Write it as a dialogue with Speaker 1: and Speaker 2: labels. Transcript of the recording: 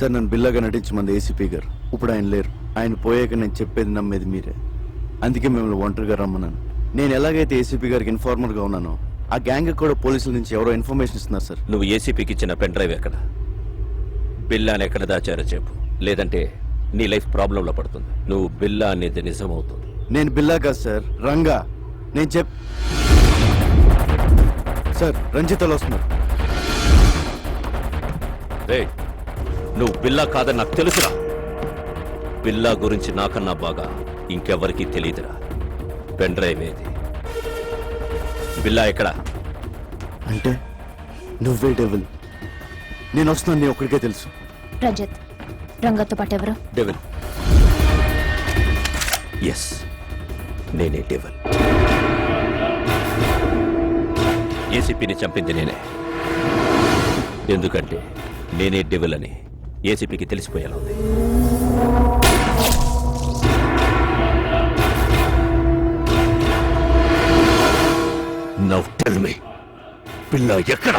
Speaker 1: Sir నన్ను బిల్లాగా నటించమంది ACP గారు. ఇప్పుడు ఆయన లేరు. ఆయన పోయాక నేను చెప్పేది నమ్మేది మీరే. అందుకే మిమ్మల్ని ఒంటరిగా రమ్మన్నాను. నేను ఎలాగైతే ఏసీపీ గారికి ఇన్ఫార్మర్గా ఉన్నానో ఆ గ్యాంగ్ కూడా పోలీసుల నుంచి ఎవరో ఇన్ఫర్మేషన్ ఇస్తున్నారు సార్.
Speaker 2: నువ్వు ఏసీపీకి ఇచ్చిన పెన్ డ్రైవ్ ఎక్కడ? బిల్లాని ఎక్కడ దాచారో చెప్పు, లేదంటే నీ లైఫ్ ప్రాబ్లంలో పడుతుంది. నువ్వు బిల్లా అనేది నిజం అవుతుంది.
Speaker 1: నేను బిల్లా కాదు సార్, రంగా. నేను సార్ రంజితలు వస్తున్నారు.
Speaker 2: నువ్వు బిల్లా కాదని నాకు తెలుసురా. బిల్లా గురించి నాకన్నా బాగా ఇంకెవరికీ తెలియదురా. పెన్ డ్రైవ్ ఏది? బిల్లా ఎక్కడ?
Speaker 1: అంటే నువ్వే డెవిల్. నేను వస్తున్నాను, నీ ఒక్కడికే తెలుసు.
Speaker 3: రంజిత్, రంగతో పాటు ఎవరు?
Speaker 2: డెవిల్. ఎస్, నేనే డెవిల్. ఏసీపీని చంపింది నేనే. ఎందుకంటే నేనే డెవిల్ అని ఏసీపీకి తెలిసిపోయేలా ఉంది. నౌ టెల్ మీ, బిల్లా ఎక్కడ?